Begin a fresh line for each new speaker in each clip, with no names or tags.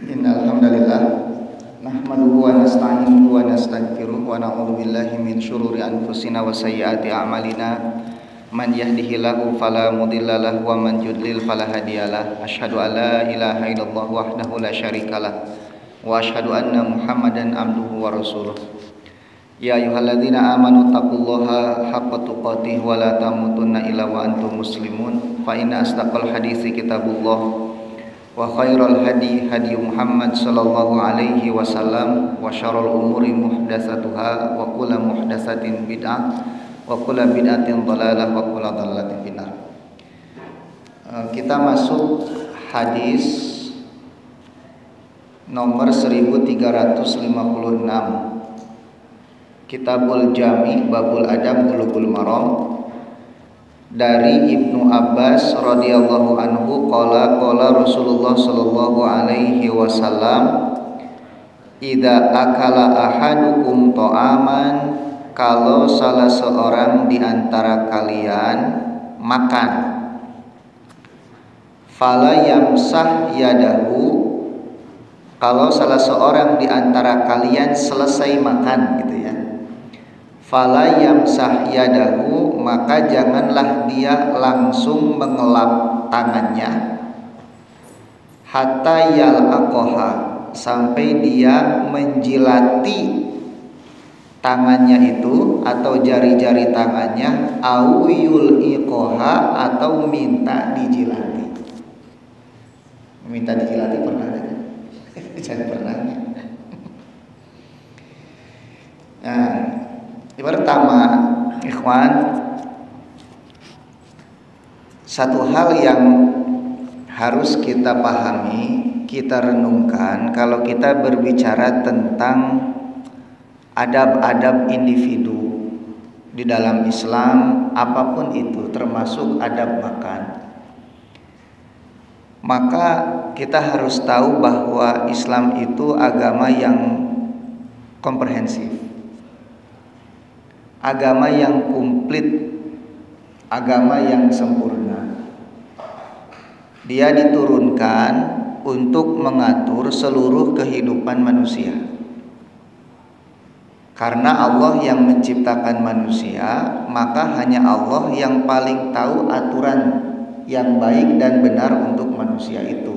Innal hamdalillah nahmaduhu wa nasta'inuhu wa nastaghfiruh wa na'udzu billahi min syururi anfusina wa sayyiati a'malina man yahdihillahu fala mudhillalah wa man yudlil fala hadiyalah asyhadu an la ilaha illallah wahdahu la syarikalah wa asyhadu anna muhammadan abduhu wa rasuluh. Ya ayyuhalladzina amanu taqullaha haqqa tuqatih wa la tamutunna illa wa antum muslimun fa inna asdaqal haditsi kitabullah wa khairal hadi hadi Muhammad sallallahu alaihi wasallam wa syarrul umuri muhdatsatuha wa kullu muhdatsatin bid'ah wa kullu bid'atin dhalalah wa kullu dhalalatin finnar. Kita masuk hadis nomor 1356 Kitabul Jami Babul Adab Bulughul Maram dari Ibnu Abbas radhiyallahu anhu qala Rasulullah sallallahu alaihi wasallam idza akala ahadukum ta'aman, kalau salah seorang di antara kalian makan, fala yamsah yadahu, kalau salah seorang di antara kalian selesai makan gitu ya, fala yamsah yadahu, maka janganlah dia langsung mengelap tangannya, hatta yalaqaha, sampai dia menjilati tangannya itu atau jari-jari tangannya, au yul'iqaha, atau minta dijilati. Minta dijilati pernah enggak? Saya pernah. Nah, yang pertama, ikhwan, satu hal yang harus kita pahami, kita renungkan kalau kita berbicara tentang adab-adab individu di dalam Islam, apapun itu termasuk adab makan, maka kita harus tahu bahwa Islam itu agama yang komprehensif, agama yang komplit, agama yang sempurna. Dia diturunkan untuk mengatur seluruh kehidupan manusia. Karena Allah yang menciptakan manusia, maka hanya Allah yang paling tahu aturan yang baik dan benar untuk manusia itu.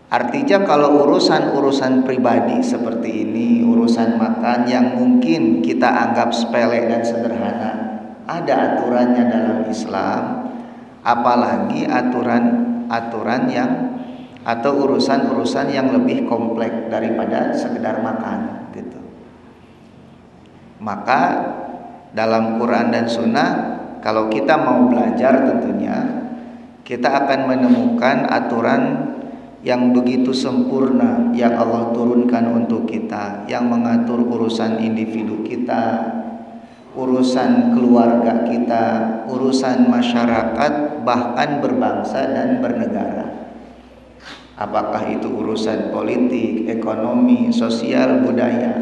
Artinya kalau urusan-urusan pribadi seperti ini, urusan makan yang mungkin kita anggap sepele dan sederhana, ada aturannya dalam Islam, apalagi aturan-aturan yang atau urusan-urusan yang lebih kompleks daripada sekedar makan gitu. Maka dalam Quran dan Sunnah, kalau kita mau belajar tentunya kita akan menemukan aturan yang begitu sempurna yang Allah turunkan untuk kita, yang mengatur urusan individu kita, urusan keluarga kita, urusan masyarakat, bahkan berbangsa dan bernegara. Apakah itu urusan politik, ekonomi, sosial, budaya,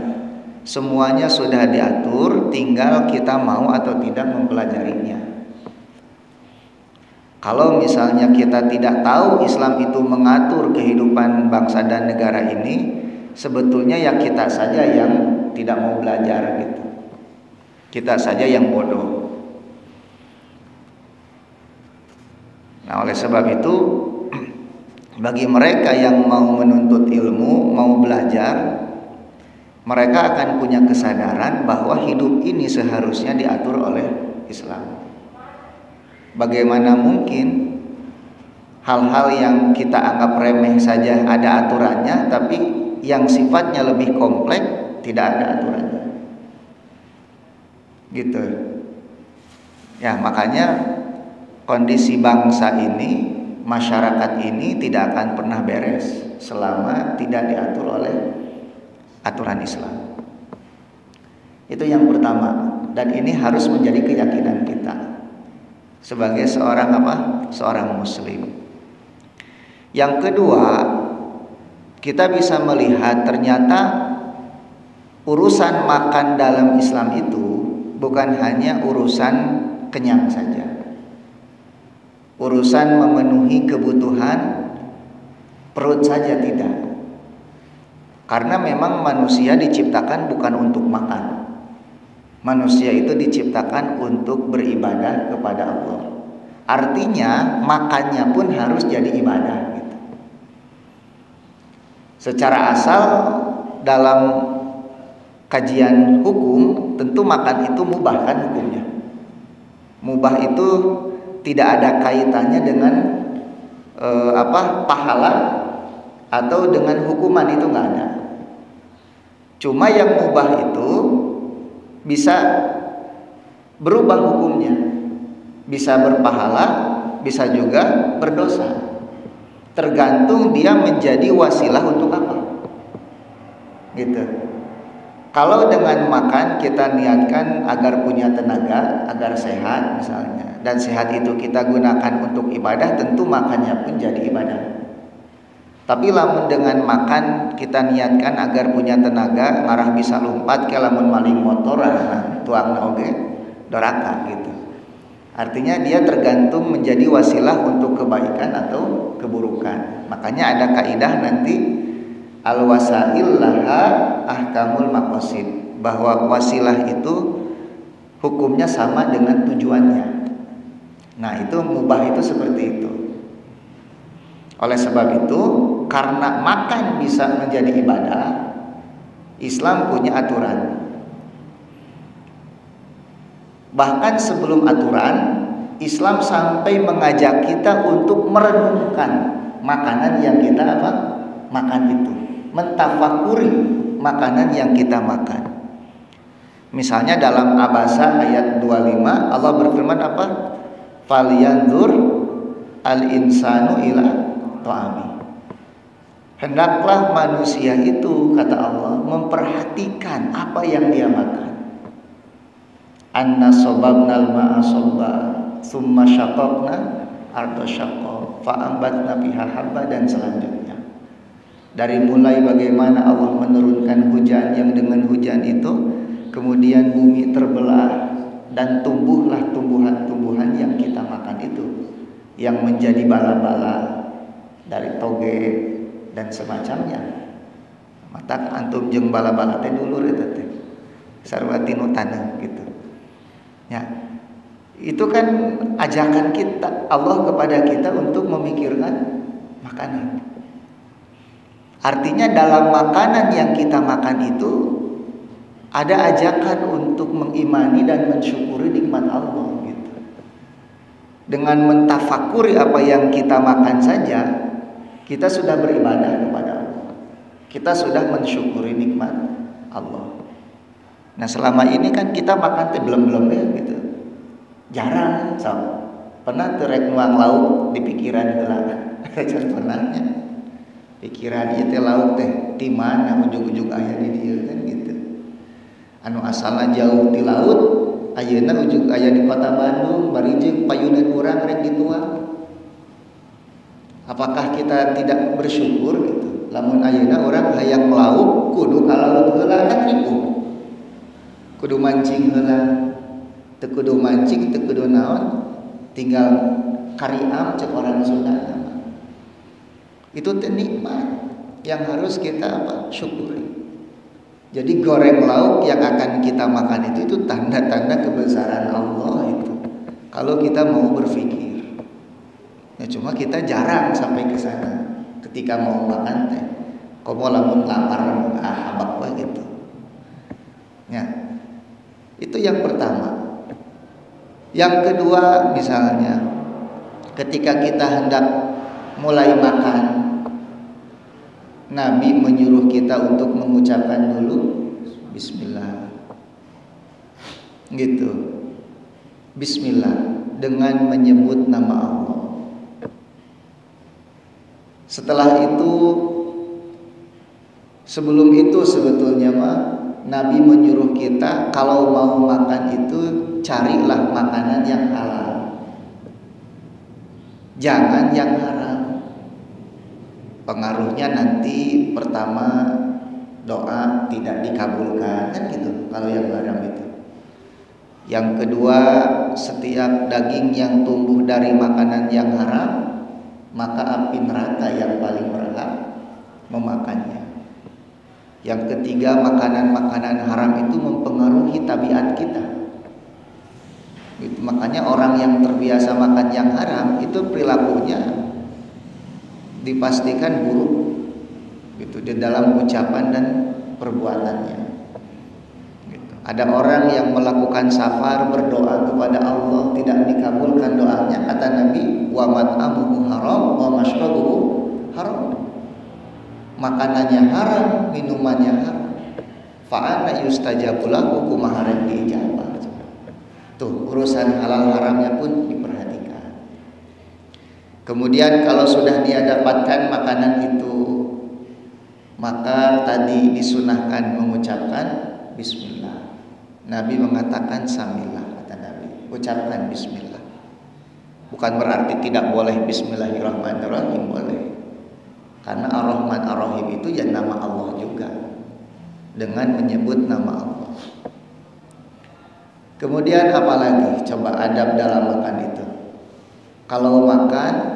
semuanya sudah diatur, tinggal kita mau atau tidak mempelajarinya. Kalau misalnya kita tidak tahu Islam itu mengatur kehidupan bangsa dan negara ini, sebetulnya ya kita saja yang tidak mau belajar gitu. Kita saja yang bodoh. Nah, oleh sebab itu bagi mereka yang mau menuntut ilmu, mau belajar, mereka akan punya kesadaran bahwa hidup ini seharusnya diatur oleh Islam. Bagaimana mungkin hal-hal yang kita anggap remeh saja ada aturannya, tapi yang sifatnya lebih kompleks tidak ada aturannya. Gitu. Ya, makanya kondisi bangsa ini, masyarakat ini tidak akan pernah beres selama tidak diatur oleh aturan Islam. Itu yang pertama, dan ini harus menjadi keyakinan kita sebagai seorang seorang muslim. Yang kedua, kita bisa melihat ternyata urusan makan dalam Islam itu bukan hanya urusan kenyang saja. Urusan memenuhi kebutuhan perut saja tidak. Karena memang manusia diciptakan bukan untuk makan. Manusia itu diciptakan untuk beribadah kepada Allah. Artinya makannya pun harus jadi ibadah gitu. Secara asal dalam kajian hukum tentu makan itu mubah kan hukumnya. Mubah itu tidak ada kaitannya dengan pahala atau dengan hukuman, itu nggak ada. Cuma yang mubah itu bisa berubah hukumnya, bisa berpahala, bisa juga berdosa. Tergantung dia menjadi wasilah untuk apa. Gitu. Kalau dengan makan kita niatkan agar punya tenaga, agar sehat misalnya, dan sehat itu kita gunakan untuk ibadah, tentu makannya pun jadi ibadah. Tapi lamun dengan makan kita niatkan agar punya tenaga, marah bisa lompat ke lamun maling motor, tuangna oge doraka gitu. Artinya dia tergantung menjadi wasilah untuk kebaikan atau keburukan. Makanya ada kaidah nanti al-wasail laha ahkamul maqasid, bahwa wasilah itu hukumnya sama dengan tujuannya. Nah, itu mubah itu seperti itu. Oleh sebab itu, karena makan bisa menjadi ibadah, Islam punya aturan. Bahkan sebelum aturan, Islam sampai mengajak kita untuk merenungkan makanan yang kita makan itu, mentafakuri makanan yang kita makan. Misalnya dalam Abasa ayat 25 Allah berfirman apa? Falyanzur al-insanu ila ta'ami. Hendaklah manusia itu, kata Allah, memperhatikan apa yang dia makan. Anna sobabnal ma'a sobba summa syaqaqna arda syaqqa fa'ambatna biha habba, dan selanjutnya. Dari mulai bagaimana Allah menurunkan hujan, yang dengan hujan itu kemudian bumi terbelah dan tumbuhlah tumbuhan-tumbuhan yang kita makan itu, yang menjadi bala-bala dari toge dan semacamnya. Mata antum jeung bala-bala teh dulur eta teh sarwati nu taneuh gitu. Ya. Itu kan ajakan kita, Allah kepada kita untuk memikirkan makanan. Artinya dalam makanan yang kita makan itu ada ajakan untuk mengimani dan mensyukuri nikmat Allah gitu. Dengan mentafakuri apa yang kita makan saja, kita sudah beribadah kepada Allah. Kita sudah mensyukuri nikmat Allah. Nah, selama ini kan kita makan teh belum ya gitu. Jarang, so. Pernah terek nuang lauk di pikiran heula. Can pernahnya. Pikiran ieu teh lauk teh di mana ujung-ujung aya di dieu kan gitu. Anu asalna jauh di laut, ayeuna ujung aya di kota Bandung, bari jeung payunan urang rek dituang. Apakah kita tidak bersyukur gitu? Lamun ayeuna urang hayang lauk kudu ka laut heula kan ribu. Kudu mancing heula, teu kudu mancing, teu kudu naon, tinggal kariam cek orang Sunda nama. Itu teh nikmat yang harus kita syukuri. Jadi goreng lauk yang akan kita makan itu tanda-tanda kebesaran Allah itu. Kalau kita mau berpikir. Ya cuma kita jarang sampai ke sana ketika mau makan teh. Komo lamun lapar habak wae gitu. Ya. Itu yang pertama. Yang kedua, misalnya ketika kita hendak mulai makan, Nabi menyuruh kita untuk mengucapkan dulu Bismillah. Gitu. Bismillah dengan menyebut nama Allah. Setelah itu, sebelum itu sebetulnya Nabi menyuruh kita kalau mau makan itu carilah makanan yang halal, jangan yang haram. Pengaruhnya nanti pertama doa tidak dikabulkan kan gitu kalau yang haram itu. Yang kedua, setiap daging yang tumbuh dari makanan yang haram maka api neraka yang paling berhak memakannya. Yang ketiga, makanan-makanan haram itu mempengaruhi tabiat kita. Gitu. Makanya orang yang terbiasa makan yang haram itu perilakunya dipastikan buruk gitu di dalam ucapan dan perbuatannya. Gitu. Ada orang yang melakukan safar berdoa kepada Allah tidak dikabulkan doanya, kata Nabi, wa mat'amuhu haram wa mashrabuhu haram. Makanannya haram, minumannya haram. Fa'ana yustajabu lahu kumaha diijabah. Tuh, urusan halal haramnya pun diperhatikan. Kemudian kalau sudah dia dapatkan makanan itu, maka tadi disunahkan mengucapkan bismillah. Nabi mengatakan samillah, kata Nabi, ucapkan bismillah. Bukan berarti tidak boleh bismillahirrahmanirrahim, boleh. Karena Ar-Rahman Ar-Rahim itu ya nama Allah juga, dengan menyebut nama Allah. Kemudian apalagi coba adab dalam makan itu? Kalau makan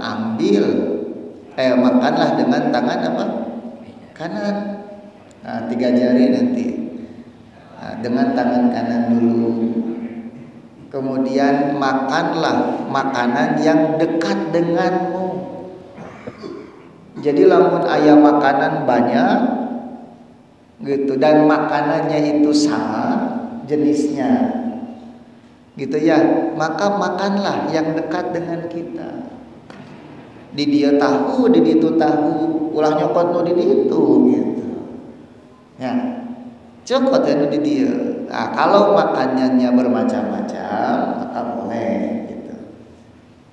makanlah dengan tangan apa? Kanan. Nah, 3 jari nanti. Nah, dengan tangan kanan dulu. Kemudian makanlah makanan yang dekat denganmu. Jadi lamun aya makanan banyak gitu dan makanannya itu sama jenisnya gitu ya, maka makanlah yang dekat dengan kita. Di dia tahu, di ditu tahu, ulah nyokot nu di ditu gitu. Ya. Cokot ya nu di dia. Nah, kalau makanannya bermacam-macam maka boleh gitu.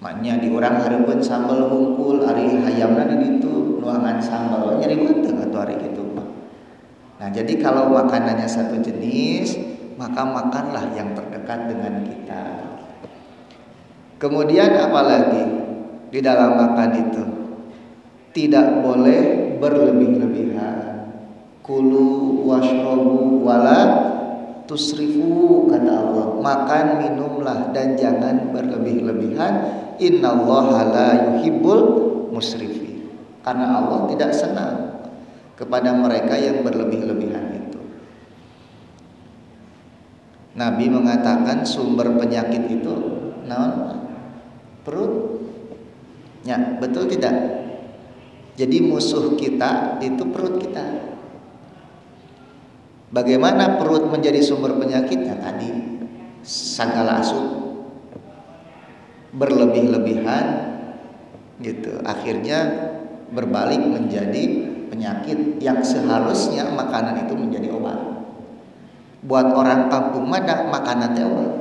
Maknya di urang hareupeun sambal hungkul, ari hayamna di ditu nuangan sambal nyeri beuteung atuh ari kitu. Nah, jadi kalau makanannya satu jenis, maka makanlah yang terdekat dengan kita. Kemudian apalagi di dalam makan itu tidak boleh berlebih-lebihan. Kulu washrobu wala tusrifu, kata Allah. Makan, minumlah dan jangan berlebih-lebihan. Innallaha la yuhibbul musrifin. Karena Allah tidak senang kepada mereka yang berlebih-lebihan itu. Nabi mengatakan sumber penyakit itu naon? Perut. Ya, betul tidak? Jadi musuh kita itu perut kita. Bagaimana perut menjadi sumber penyakitnya? Tadi segala asup berlebih-lebihan gitu. Akhirnya berbalik menjadi penyakit yang seharusnya makanan itu menjadi obat. Buat orang kampung mah makanan teh obat.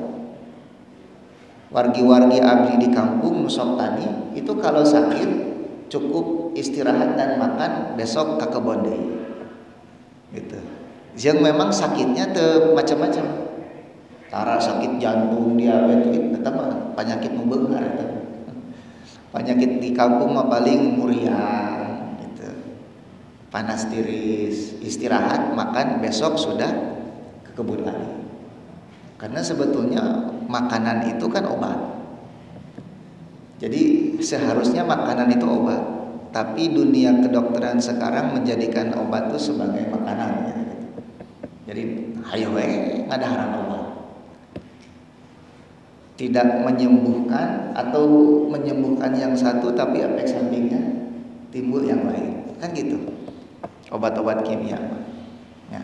Wargi-wargi abdi di kampung nusok tani itu kalau sakit cukup istirahat dan makan, besok ke kebon deui. Gitu. Yang memang sakitnya teu macam-macam. Tara sakit jantung, diabetes, eta mah penyakit nu beungar eta. Penyakit di kampung mah paling muriang gitu. Panas tiris, istirahat, makan, besok sudah ke kebun lagi. Karena sebetulnya makanan itu kan obat. Jadi seharusnya makanan itu obat. Tapi dunia kedokteran sekarang menjadikan obat itu sebagai makanan ya. Jadi hayo we ngadaharan obat. Tidak menyembuhkan atau menyembuhkan yang satu tapi efek sampingnya timbul yang lain. Kan gitu. Obat-obat kimia. Ya.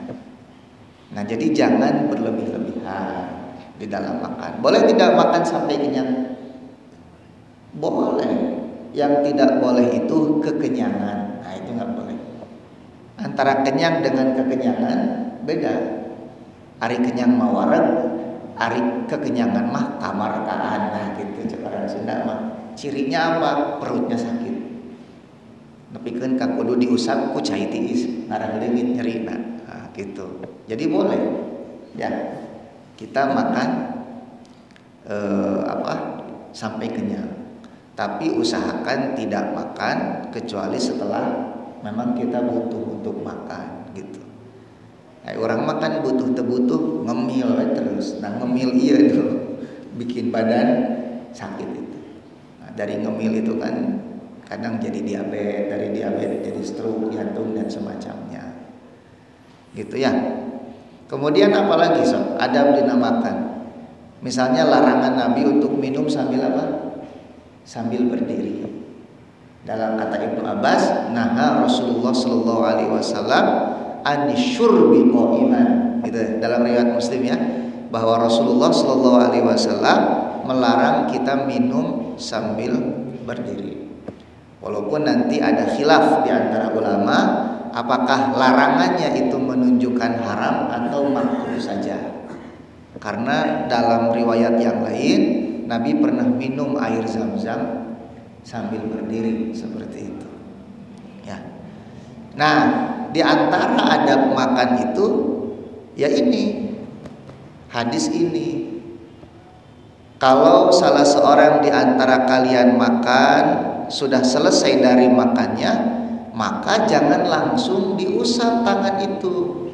Nah, jadi jangan berlebih-lebihan di dalam makan. Boleh tidak makan sampai kenyang? Boleh. Yang tidak boleh itu kekenyangan. Nah, itu nggak boleh. Antara kenyang dengan kekenyangan beda. Ari kenyang mawareg, ari kekenyangan mah kamarkaan. Nah, gitu cekaran Sunda mah. Cirinya apa? Perutnya sakit. Nepikeun ka kudu diusap ku cai tiis, ngarang leungit nyerina. Nah, gitu. Jadi boleh ya kita makan sampai kenyang. Tapi usahakan tidak makan kecuali setelah memang kita butuh untuk makan gitu. Nah, orang makan butuh ngemil terus. Nah, ngemil iya tuh bikin badan sakit itu. Nah, dari ngemil itu kan kadang jadi diabetes, dari diabetes jadi stroke jantung dan semacamnya, gitu ya. Kemudian apalagi sob, adab dinamakan, misalnya larangan Nabi untuk minum sambil apa? Sambil berdiri. Dalam kata Ibnu Abbas, naha Rasulullah Shallallahu Alaihi Wasallam anisyurbi qa'iman, gitu. Dalam riwayat Muslim ya, bahwa Rasulullah Shallallahu Alaihi Wasallam melarang kita minum sambil berdiri. Walaupun nanti ada khilaf di antara ulama, apakah larangannya itu menunjukkan haram atau makruh saja. Karena dalam riwayat yang lain, Nabi pernah minum air Zam-Zam sambil berdiri seperti itu. Ya. Nah, di antara adab makan itu ya ini hadis ini. Kalau salah seorang di antara kalian makan sudah selesai dari makannya, maka jangan langsung diusap tangan itu,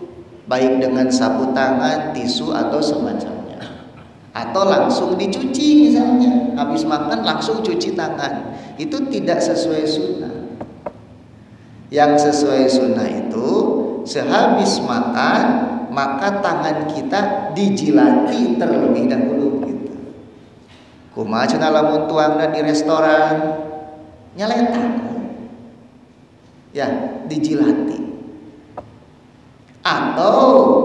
baik dengan sapu tangan, tisu atau semacamnya. Atau langsung dicuci misalnya, habis makan langsung cuci tangan. Itu tidak sesuai sunnah. Yang sesuai sunnah itu sehabis makan maka tangan kita dijilati terlebih dahulu gitu. Kumaha cenah lamun tuangna di restoran nyaletak. Ya, dijilati. Atau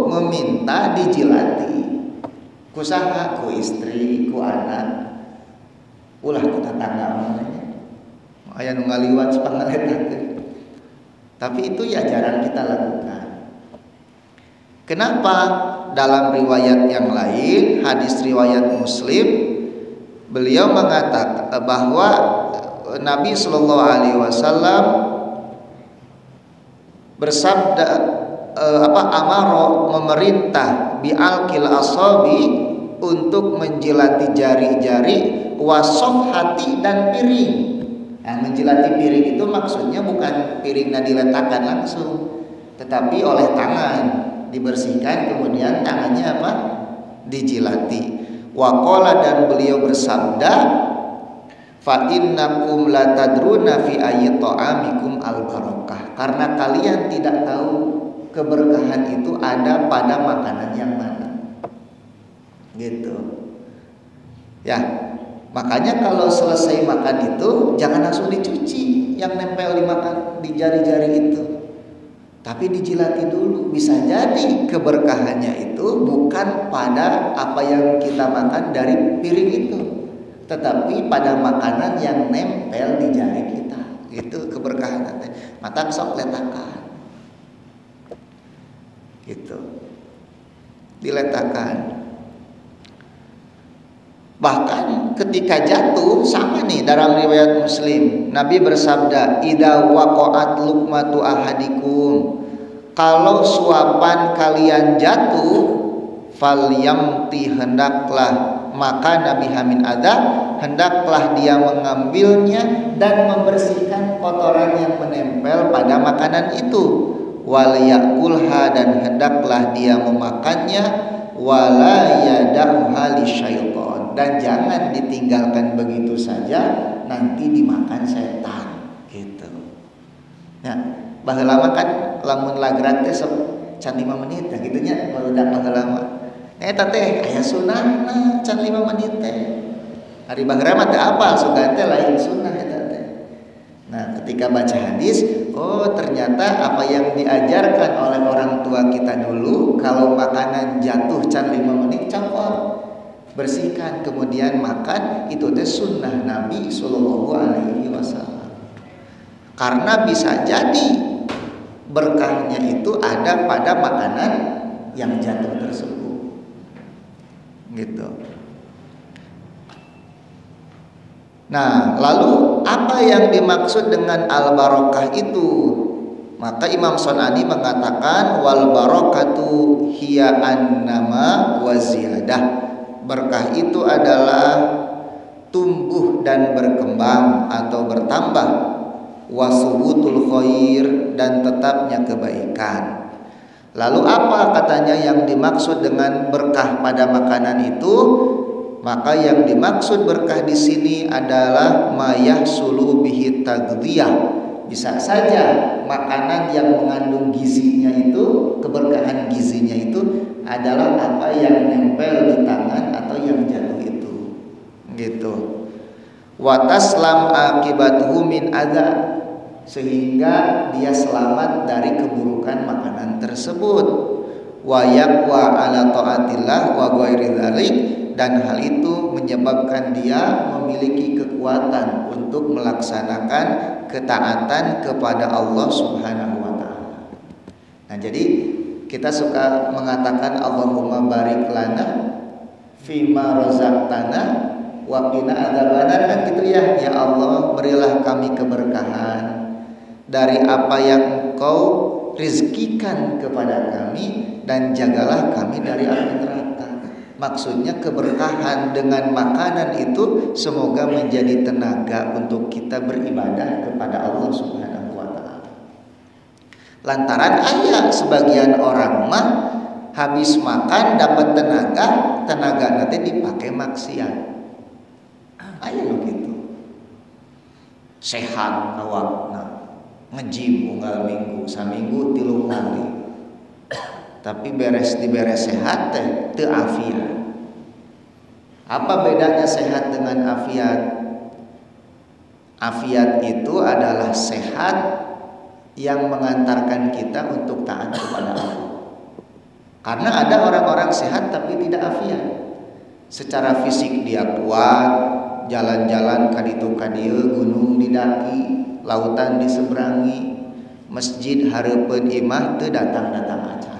meminta dijilati. Kusaha, ku istri, ku anak, ulah ku tetangga mananya. Aya nu ngaliwat pangaletak. Tapi itu ya jarang kita lakukan. Kenapa? Dalam riwayat yang lain, hadis riwayat Muslim, beliau mengatakan bahwa Nabi Shallallahu Alaihi Wasallam bersabda amaro memerintah bi'alqil asabi untuk menjilati jari-jari, wasof hati dan piring. Nah, menjilati piring itu maksudnya bukan piringnya diletakkan langsung, tetapi oleh tangan dibersihkan, kemudian tangannya apa? Dijilati. Waqala, dan beliau bersabda, fa innakum la tadruna fi ayyi ta'amikum al barakah, karena kalian tidak tahu keberkahan itu ada pada makanan yang mana. Gitu. Ya, makanya kalau selesai makan itu jangan langsung dicuci yang nempel di jari-jari itu, tapi dijilati dulu. Bisa jadi keberkahannya itu bukan pada apa yang kita makan dari piring itu, tetapi pada makanan yang nempel di jari kita. Itu keberkahan nanti. Mata sok letakan. Gitu. Diletakkan. Bahkan ketika jatuh sama nih dalam riwayat Muslim, Nabi bersabda, idza waqa'at luqmatu ahadikum, kalau suapan kalian jatuh, falyamti, hendaklah, maka Nabi Hamin ada, hendaklah dia mengambilnya dan membersihkan kotoran yang menempel pada makanan itu, wal yakulha, dan hendaklah dia memakannya, wala yadauha lisyaiton, dan jangan ditinggalkan begitu saja, nanti dimakan setan. Gitu. Ya, baheula mah kan lamun lagrak teh sok can 5 menit ya gitu nya, barudak baheula mah. Eta teh aya sunnahna can 5 menit teh. Hari baheula mah teh apal sugan teh lain sunnah eta teh. Nah, ketika baca hadis, oh ternyata apa yang diajarkan oleh orang tua kita dulu, kalau makanan jatuh can 5 menit copot, bersihkan kemudian makan, itu teh sunnah Nabi Sallallahu Alaihi Wasallam. Karena bisa jadi berkahnya itu ada pada makanan yang jatuh tersebut. Gitu. Nah, lalu apa yang dimaksud dengan al-barakah itu? Maka Imam Sonani mengatakan wal barakatu hiya an-nama wa ziyadah. Berkah itu adalah tumbuh dan berkembang atau bertambah, wasubutul khair, dan tetapnya kebaikan. Lalu apa katanya yang dimaksud dengan berkah pada makanan itu? Maka yang dimaksud berkah di sini adalah mayahsulu bihi taghdhiyah. Bisa saja makanan yang mengandung gizinya itu, keberkahan gizinya itu adalah apa yang nempel di tangan atau yang jatuh itu. Gitu. Wa taslam akibatuhu min adza, sehingga dia selamat dari keburukan makanan tersebut. Wa yaqwa ala taatillah wa ghairi dzalik, dan hal itu menyebabkan dia memiliki kekuatan untuk melaksanakan ketaatan kepada Allah Subhanahu wa taala. Nah, jadi kita suka mengatakan Allahumma barik lana fima razaqtana wa qina adzabannar, kan gitu ya. Ya Allah, berilah kami keberkahan dari apa yang Engkau rizkikan kepada kami, dan jagalah kami dari api neraka. Maksudnya keberkahan dengan makanan itu semoga menjadi tenaga untuk kita beribadah kepada Allah Subhanahu wa taala. Lantaran ada sebagian orang mah habis makan dapat tenaga nanti dipakai maksiat. Aya lo gitu. Sehat awakna, ngejim unggal minggu, saminggu 3 kali. Tapi beres sehat teh teu afiat. Apa bedanya sehat dengan afiat? Afiat itu adalah sehat yang mengantarkan kita untuk taat kepada Allah. Karena ada orang-orang sehat tapi tidak afiat. Secara fisik dia kuat, jalan-jalan kaditu kadieu, gunung didaki, lautan diseberangi, masjid hareupeun imah teu datang-datang aja.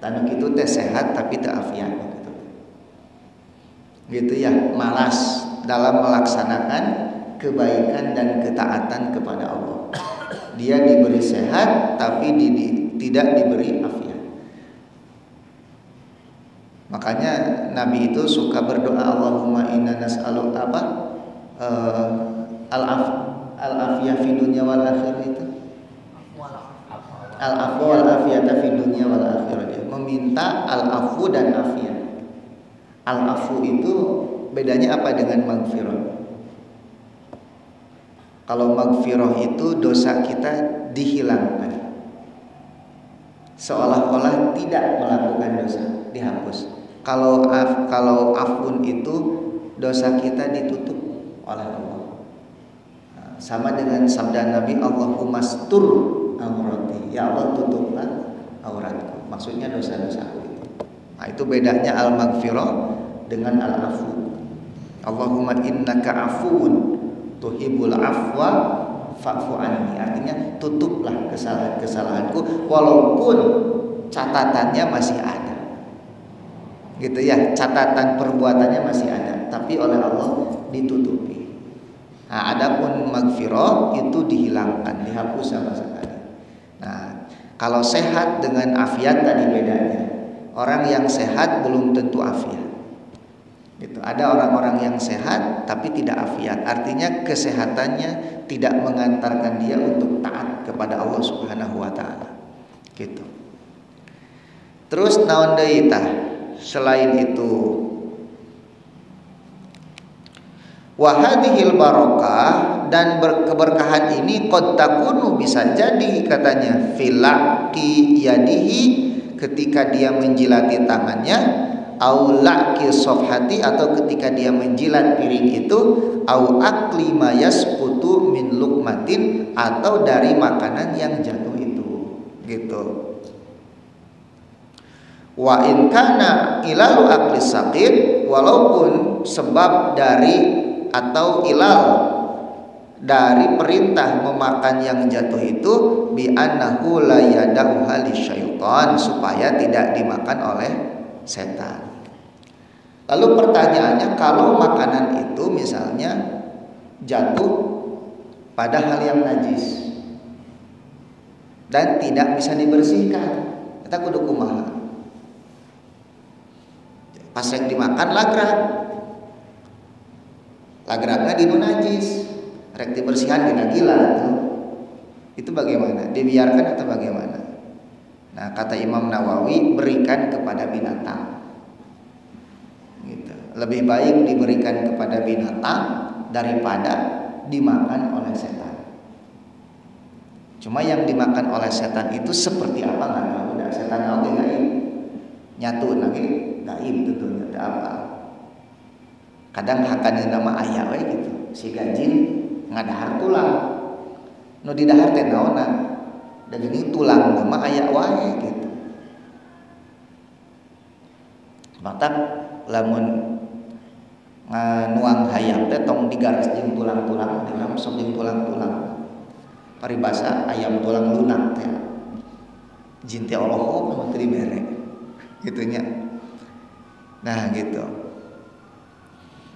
Tanu kitu teh sehat tapi teu afiat gitu ya, malas dalam melaksanakan kebaikan dan ketaatan kepada Allah. Dia diberi sehat tapi tidak diberi afiat. Makanya Nabi itu suka berdoa, Allahumma inna nas'aluka apa? Al-afiyah fi dunya wal akhirah itu. Al-afu wal afiyata fi dunya wal akhirah. Meminta al-afu dan afiyah. Al-afu itu bedanya apa dengan magfirah? Kalau magfirah itu dosa kita dihilangkan, seolah-olah tidak melakukan dosa, dihapus. Kalau afun itu dosa kita ditutup oleh Allah. Sama dengan sabda Nabi, Allahumma stur aurati, ya Allah tutuplah auratku. Maksudnya dosa-dosaku itu. Nah, itu bedanya al-maghfirah dengan al-afu. Allahumma innaka afuun tuhibbul afwa fa'fu anni. Artinya tutuplah kesalahan-kesalahanku walaupun catatannya masih ada. Gitu ya, catatan perbuatannya masih ada, tapi oleh Allah ditutupi. Nah, adapun maghfirah itu dihilangkan, dihapus sama sekali. Nah, kalau sehat dengan afiat tadi bedanya. Orang yang sehat belum tentu afiat. Gitu. Ada orang-orang yang sehat tapi tidak afiat. Artinya kesehatannya tidak mengantarkan dia untuk taat kepada Allah Subhanahu wa taala. Gitu. Terus naon deui tah? Selain itu, wa hadhil barokah, dan keberkahan ini qad takunu bisa jadi katanya filaqi yadihi, ketika dia menjilati tangannya, au laqi sofhati, atau ketika dia menjilat piring itu, au akli ma yasqutu min luqmatin, atau dari makanan yang jatuh itu. Gitu. Wa in kana ilalu akli saqit, walaupun sebab dari atau ilal dari perintah memakan yang jatuh itu bi annahu la yada'u halisyaitan, supaya tidak dimakan oleh setan. Lalu pertanyaannya, kalau makanan itu misalnya jatuh pada hal yang najis dan tidak bisa dibersihkan, kita kudu kumaha? Pas yang dimakan lagragna dinu najis, rek dibersihan dina gila tuh. Itu bagaimana? Dibiarkan atau bagaimana? Nah, kata Imam Nawawi, berikan kepada binatang. Gitu. Lebih baik diberikan kepada binatang daripada dimakan oleh setan. Cuma yang dimakan oleh setan itu seperti apa nggak tahu. Udah setan oke gaib, nyatu lagi gaib tentunya ada apa. Kadang hakan nama ayah we gitu. Si gajin ngadahar tulang. Nu didahar teh naonna? Da gini tulang nama ayah wae gitu. Mata lamun nuang hayam teh tong digaras jeung tulang-tulang, diram sok jeung tulang-tulang. Paribasa ayam tulang lunak teh. Jin teh Allahop mah teu dibere. Gitu nya. Nah, gitu.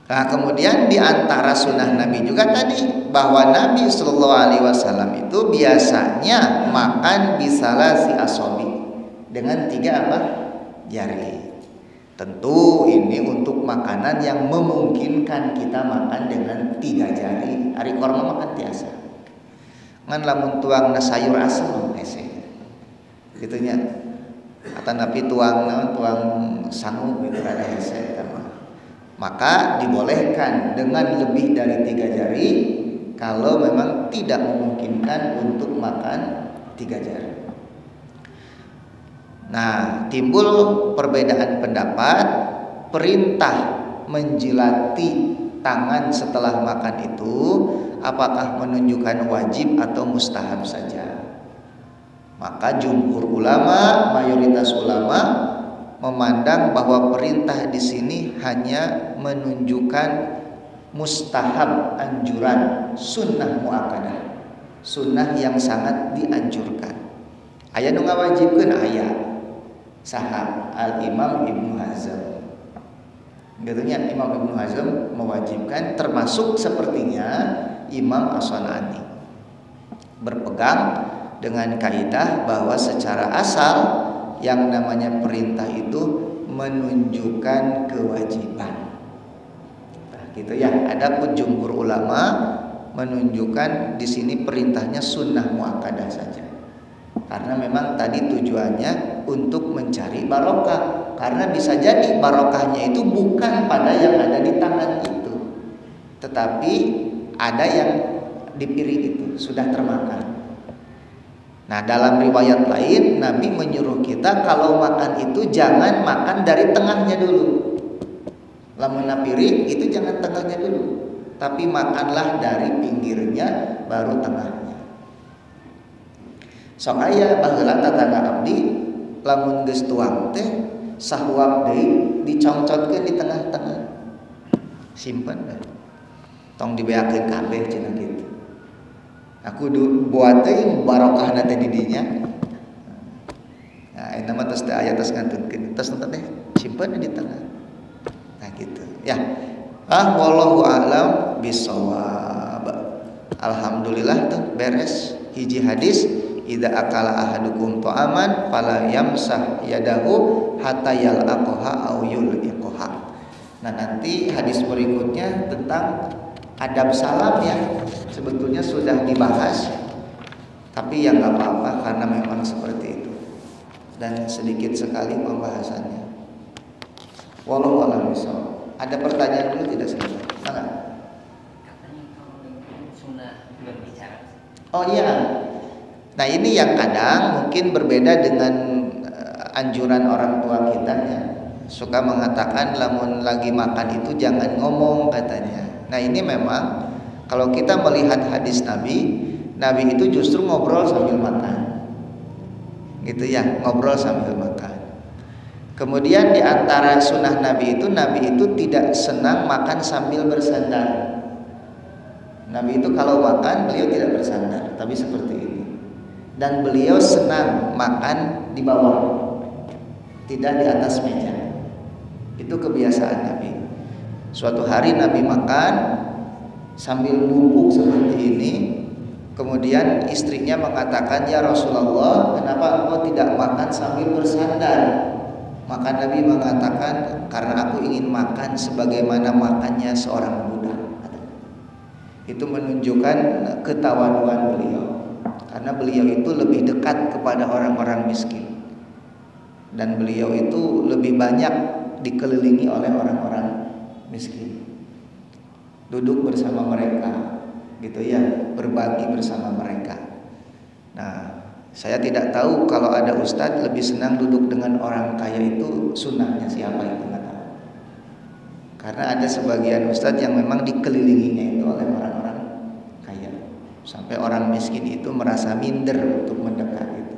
Nah, kemudian di antara sunnah Nabi juga tadi bahwa Nabi Shallallahu Alaihi Wasallam itu biasanya makan bisalasi asobi dengan 3 apa? Jari. Tentu ini untuk makanan yang memungkinkan kita makan dengan 3 jari. Ari korma makan tiasa. Ngan lamun tuang na sayur asem hese. Gitunya. Atau napi tuang sangu gitu rada hese mah. Maka dibolehkan dengan lebih dari 3 jari kalau memang tidak memungkinkan untuk makan 3 jari. Nah, timbul perbedaan pendapat, perintah menjilati tangan setelah makan itu apakah menunjukkan wajib atau mustahab saja. Maka jumhur ulama, mayoritas ulama memandang bahwa perintah di sini hanya menunjukkan mustahab, anjuran, sunnah muakkadah, sunnah yang sangat dianjurkan. Aya nu ngawajibkeun aya. Saha Al-Imam Ibnu Hazm. Gitunya Imam Ibnu Hazm mewajibkan, termasuk sepertinya Imam As-San'ani berpegang dengan kaidah bahwa secara asal yang namanya perintah itu menunjukkan kewajiban. Nah, gitu ya. Adapun jumhur ulama menunjukkan di sini perintahnya sunnah muakkadah saja. Karena memang tadi tujuannya untuk mencari barokah. Karena bisa jadi barokahnya itu bukan pada yang ada di tangan itu, tetapi ada yang di piring itu sudah termakan. Nah, dalam riwayat lain Nabi menyuruh kita kalau makan itu jangan makan dari tengahnya dulu. Lamun piring itu jangan tengahnya dulu, tapi makanlah dari pinggirnya baru tengahnya. Sok aya baheula tatangga abdi lamun geus tuang teh sahuap deui dicongcotkeun di tengah-tengah. Simpen deh. Tong dibeakeun kabeh cenah kitu. Aku buat teh barokahna teh di dinya. Nah, eta mah tos teh aya tos ngantunkeun. Tos teh simpen di tengah. Nah, gitu. Ya. Wallahu a'lam bishawab. Alhamdulillah tuh beres hiji hadis. Idza akala ahadukum ta'aman fala yamsah yadahu hatta yalaqaha aw yulqiha. Nah, nanti hadis berikutnya tentang adab salam ya. Sebetulnya sudah dibahas, tapi ya nggak apa-apa karena memang seperti itu dan sedikit sekali pembahasannya. Wallahu a'lam bishawab. Ada pertanyaan dulu tidak sebentar? Mana?
Katanya kalau sunnah berbicara.
Oh iya. Nah, ini yang kadang mungkin berbeda dengan anjuran orang tua kita ya. Suka mengatakan lamun lagi makan itu jangan ngomong katanya. Nah, ini memang kalau kita melihat hadis Nabi itu justru ngobrol sambil makan. Gitu ya, ngobrol sambil makan. Kemudian di antara sunnah Nabi itu tidak senang makan sambil bersandar. Nabi itu kalau makan beliau tidak bersandar, tapi seperti ini. Dan beliau senang makan di bawah, tidak di atas meja. Itu kebiasaan Nabi. Suatu hari Nabi makan sambil bungkuk seperti ini. Kemudian istrinya mengatakan, "Ya Rasulullah, kenapa engkau tidak makan sambil bersandar?" Maka Nabi mengatakan, "Karena aku ingin makan sebagaimana makannya seorang budak." Itu menunjukkan ketawaduan beliau. Karena beliau itu lebih dekat kepada orang-orang miskin. Dan beliau itu lebih banyak dikelilingi oleh orang-orang miskin. Duduk bersama mereka, gitu ya, berbagi bersama mereka. Nah, saya tidak tahu kalau ada ustadz lebih senang duduk dengan orang kaya itu sunnahnya siapa itu nggak tahu. Karena ada sebagian ustadz yang memang dikelilinginya itu oleh orang-orang kaya, sampai orang miskin itu merasa minder untuk mendekat itu,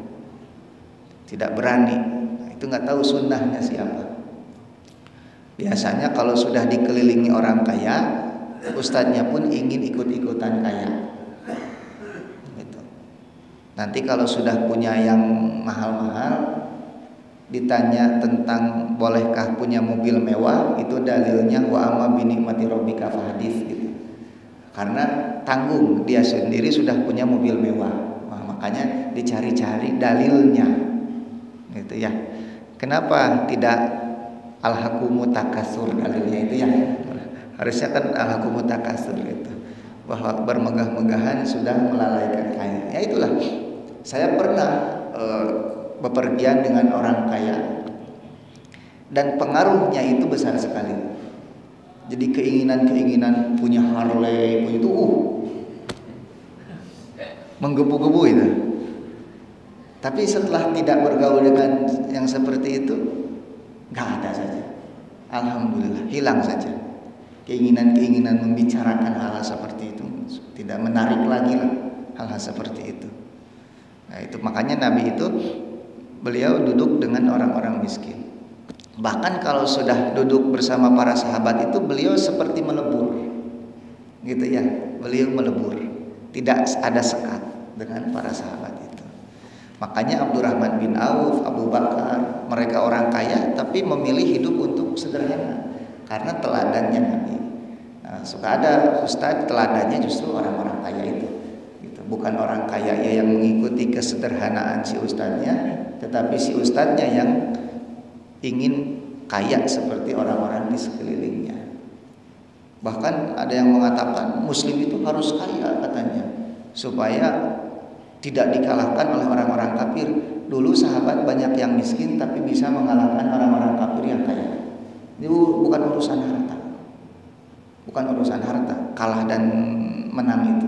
tidak berani. Nah, itu nggak tahu sunnahnya siapa. Biasanya kalau sudah dikelilingi orang kaya, ustadznya pun ingin ikut-ikutan kaya. Nanti kalau sudah punya yang mahal-mahal, ditanya tentang bolehkah punya mobil mewah, itu dalilnya wa amma bi nikmati rabbika fahdits gitu. Karena tanggung dia sendiri sudah punya mobil mewah. Nah, makanya dicari-cari dalilnya. Gitu ya. Kenapa tidak alhaqumut takatsur dalilnya itu ya? Harusnya kan alhaqumut takatsur itu. Bahwa bermegah-megahan sudah melalaikan kaya. Ya itulah. Saya pernah bepergian dengan orang kaya dan pengaruhnya itu besar sekali. Jadi keinginan punya Harley, punya itu menggebu-gebu itu. Tapi setelah tidak bergaul dengan yang seperti itu, nggak ada saja. Alhamdulillah, hilang saja. Keinginan membicarakan hal-hal seperti itu tidak menarik lagi lah hal-hal seperti itu. Nah, itu makanya Nabi itu beliau duduk dengan orang-orang miskin. Bahkan kalau sudah duduk bersama para sahabat itu beliau seperti melebur. Gitu ya, beliau melebur. Tidak ada sekat dengan para sahabat itu. Makanya Abdurrahman bin Auf, Abu Bakar, mereka orang kaya tapi memilih hidup untuk sederhana karena teladannya Nabi. Nah, suka ada ustadz teladannya justru orang-orang kaya itu. Bukan orang kaya yang mengikuti kesederhanaan si ustadznya, tetapi si ustadznya yang ingin kaya seperti orang-orang di sekelilingnya. Bahkan ada yang mengatakan muslim itu harus kaya katanya, supaya tidak dikalahkan oleh orang-orang kafir. Dulu sahabat banyak yang miskin tapi bisa mengalahkan orang-orang kafir yang kaya. Itu bukan urusan harta. Bukan urusan harta, kalah dan menang itu.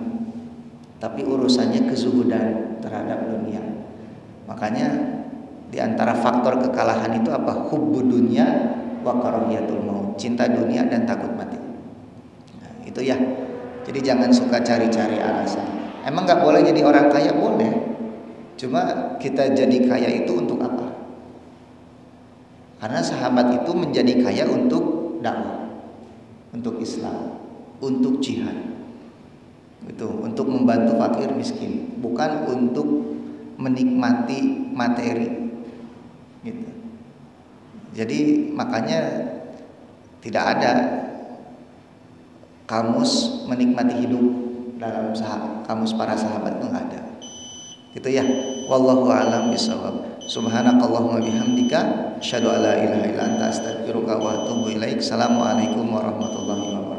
Tapi urusannya kezuhudan terhadap dunia. Makanya di antara faktor kekalahan itu apa? Hubbud dunya wa karahiyatul maut. Cinta dunia dan takut mati. Nah, itu ya. Jadi jangan suka cari-cari alasan. Emang nggak boleh jadi orang kaya? Boleh. Cuma kita jadi kaya itu untuk apa? Karena sahabat itu menjadi kaya untuk dakwah, untuk Islam, untuk jihad. Itu untuk membantu fakir miskin, bukan untuk menikmati materi gitu. Jadi makanya tidak ada kamus menikmati hidup dalam kamus para sahabat itu nggak ada. Gitu ya. Wallahu a'lam bishawab. Subhanakallahumma bihamdika asyhadu alla ilaha illa anta astaghfiruka wa atubu ilaik. Assalamualaikum warahmatullahi wabarakatuh.